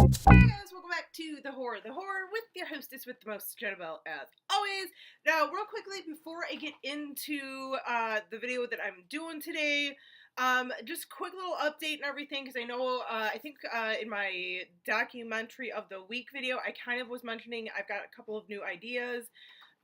Hey guys, welcome back to The Horror with your hostess with the most, Jennifer, as always. Now, real quickly, before I get into the video that I'm doing today, just quick little update and everything, because I know, I think in my documentary of the week video, I kind of was mentioning I've got a couple of new ideas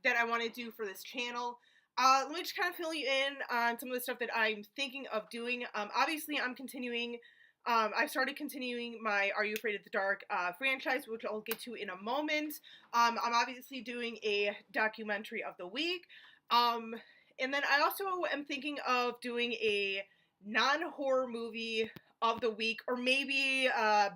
that I want to do for this channel. Let me just kind of fill you in on some of the stuff that I'm thinking of doing. Obviously, I'm continuing. I've started continuing my Are You Afraid of the Dark franchise, which I'll get to in a moment. I'm obviously doing a documentary of the week. And then I also am thinking of doing a non-horror movie of the week, or maybe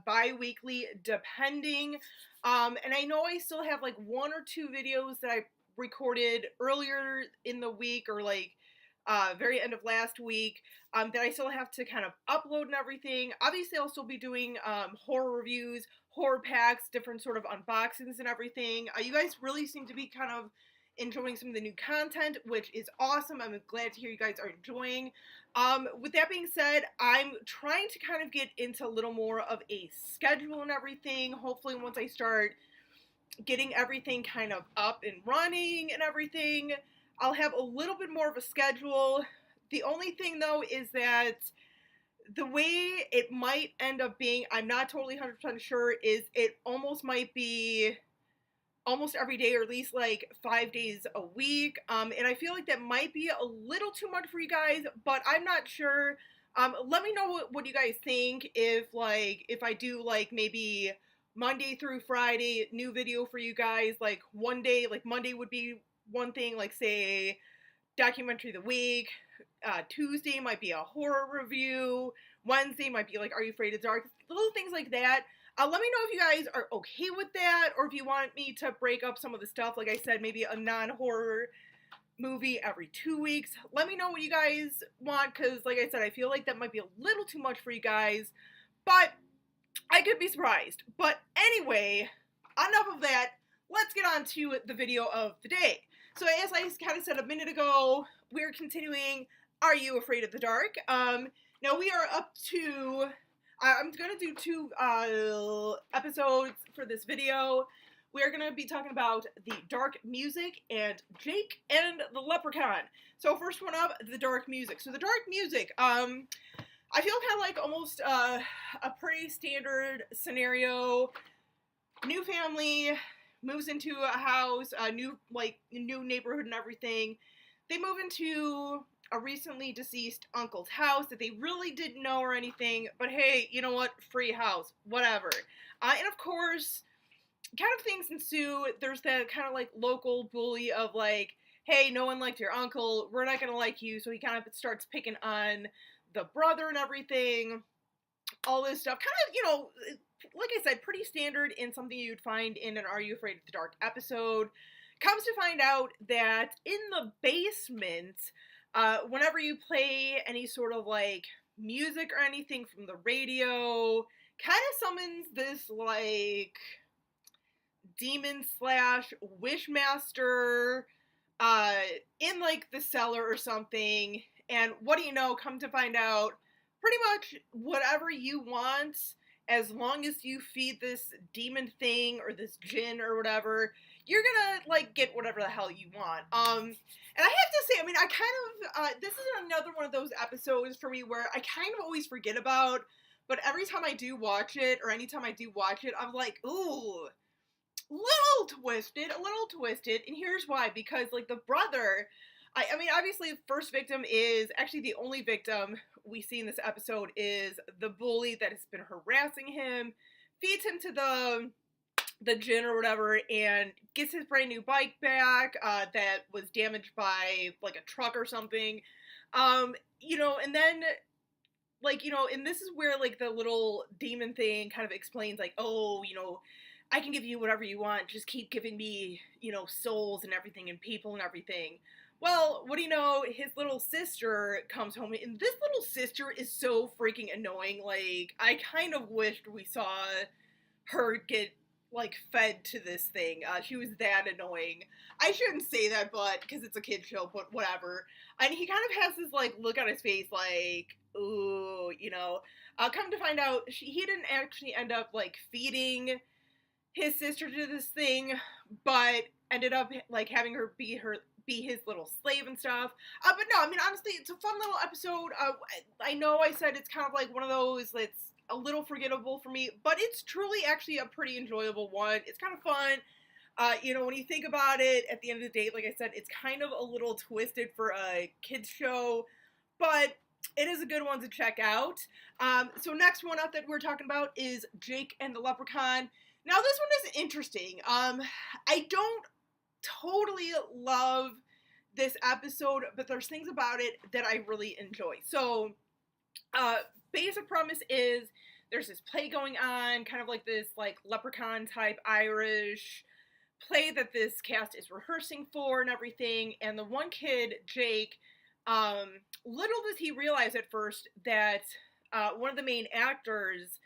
bi-weekly, depending. And I know I still have like one or two videos that I recorded earlier in the week, or like very end of last week, that I still have to kind of upload and everything. Obviously, I'll still be doing horror reviews, horror packs, different sort of unboxings and everything. You guys really seem to be kind of enjoying some of the new content, which is awesome. I'm glad to hear you guys are enjoying. With that being said, I'm trying to kind of get into a little more of a schedule and everything. Hopefully, once I start getting everything kind of up and running and everything, I'll have a little bit more of a schedule. The only thing, though, is that the way it might end up being, I'm not totally 100% sure, is it almost might be almost every day, or at least like 5 days a week. And I feel like that might be a little too much for you guys, but I'm not sure. Let me know what you guys think. If I do like maybe Monday through Friday, new video for you guys, like one day, like Monday would be one thing, like say documentary of the week. Tuesday might be a horror review. Wednesday might be like Are You Afraid of the Dark? Little things like that. Let me know if you guys are okay with that, or if you want me to break up some of the stuff. Like I said, maybe a non-horror movie every 2 weeks. Let me know what you guys want, because like I said, I feel like that might be a little too much for you guys, but I could be surprised. But anyway, enough of that. Let's get on to the video of the day. So as I kind of said a minute ago, we're continuing Are You Afraid of the Dark? Now we are up to, I'm going to do two episodes for this video. We are going to be talking about the dark music and Jake and the Leprechan. So first one up, the dark music. So the dark music, I feel kind of like almost a pretty standard scenario. New family moves into a house, a new neighborhood and everything. They move into a recently deceased uncle's house that they really didn't know or anything, but hey, you know what? Free house, whatever. And of course, kind of things ensue. There's that kind of like local bully of like, hey, no one liked your uncle, we're not gonna like you, so he kind of starts picking on the brother and everything. All this stuff, kind of, you know, like I said, pretty standard in something you'd find in an Are You Afraid of the Dark episode. Comes to find out that in the basement, whenever you play any sort of like music or anything from the radio, kind of summons this like demon slash wishmaster in like the cellar or something. And what do you know, come to find out, pretty much whatever you want, as long as you feed this demon thing or this djinn or whatever, you're gonna like get whatever the hell you want. And I have to say, I mean, I kind of this is another one of those episodes for me where I kind of always forget about, but every time I do watch it, or anytime I do watch it, I'm like, ooh, a little twisted, and here's why. Because like the brother, I mean, obviously the first victim is actually the only victim we see in this episode is the bully that has been harassing him, feeds him to the djinn or whatever, and gets his brand new bike back that was damaged by like a truck or something. You know, and then like, you know, and this is where like the little demon thing kind of explains like, oh, you know, I can give you whatever you want, just keep giving me, you know, souls and everything and people and everything. Well, what do you know, his little sister comes home, and this little sister is so freaking annoying. Like, I kind of wished we saw her get, like, fed to this thing. She was that annoying. I shouldn't say that, but, because it's a kid show, but whatever. And he kind of has this, like, look on his face, like, ooh, you know. Come to find out, he didn't actually end up, like, feeding his sister to this thing, but ended up, like, having her be his little slave and stuff. But no, I mean, honestly, it's a fun little episode. I know I said it's kind of like one of those that's a little forgettable for me, but it's truly actually a pretty enjoyable one. It's kind of fun. When you think about it, at the end of the day, like I said, it's kind of a little twisted for a kids show, but it is a good one to check out. So next one up that we're talking about is Jake and the Leprechaun. Now this one is interesting. I don't totally love this episode, but there's things about it that I really enjoy. So, basic premise is there's this play going on, kind of like this like Leprechaun type Irish play that this cast is rehearsing for and everything. And the one kid, Jake, little does he realize at first that one of the main actors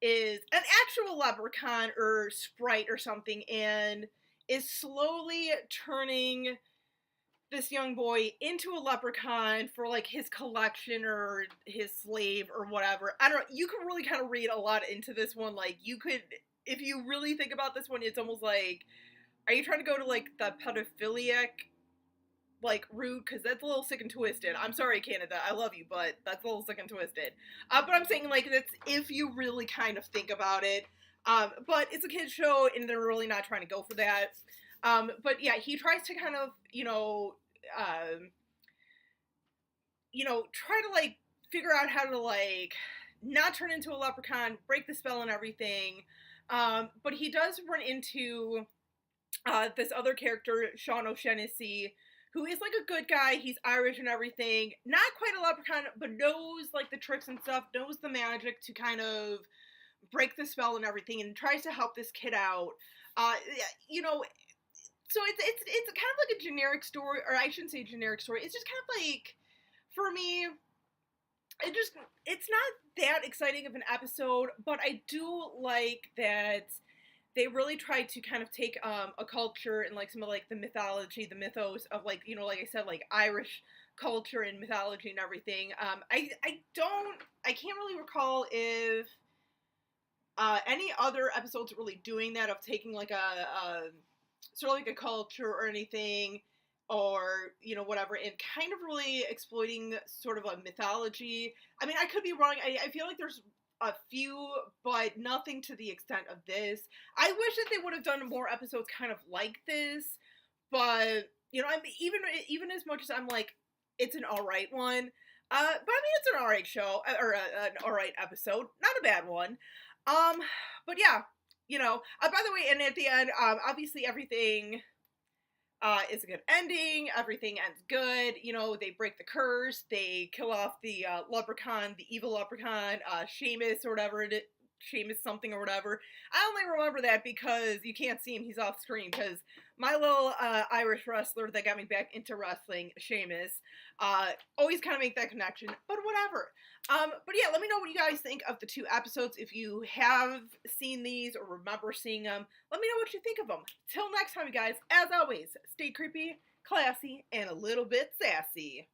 is an actual leprechaun or sprite or something, and is slowly turning this young boy into a leprechaun for like his collection or his slave or whatever. I don't know. You can really kind of read a lot into this one. Like, you could, if you really think about this one, it's almost like, are you trying to go to like the pedophiliac like route? Because that's a little sick and twisted. I'm sorry, Canada, I love you, but that's a little sick and twisted. But I'm saying, like, that's if you really kind of think about it. But it's a kid's show, and they're really not trying to go for that. But yeah, he tries to kind of, try to like figure out how to like not turn into a leprechaun, break the spell and everything. But he does run into this other character, Sean O'Shaughnessy, who is like a good guy. He's Irish and everything. Not quite a leprechaun, but knows like the tricks and stuff, knows the magic to kind of break the spell and everything, and tries to help this kid out. So it's kind of like a generic story, or I shouldn't say generic story. It's just kind of like, for me, it's not that exciting of an episode, but I do like that they really tried to kind of take a culture and like some of like the mythology, the mythos of like, like I said, like Irish culture and mythology and everything. I can't really recall if any other episodes really doing that, of taking like a sort of like a culture or anything, or whatever, and kind of really exploiting sort of a mythology. I mean, I could be wrong. I feel like there's a few, but nothing to the extent of this. I wish that they would have done more episodes kind of like this, but I mean, even as much as I'm like, it's an alright one, but I mean, it's an alright show, or an alright episode, not a bad one. But yeah, by the way, and at the end, obviously everything is a good ending. Everything ends good. They break the curse. They kill off the leprechaun, the evil leprechaun, Seamus or whatever Seamus something or whatever. I only remember that because you can't see him. He's off screen, because my little Irish wrestler that got me back into wrestling, Seamus, always kind of make that connection, but whatever. But yeah, let me know what you guys think of the two episodes. If you have seen these or remember seeing them, let me know what you think of them. Till next time, you guys, as always, stay creepy, classy, and a little bit sassy.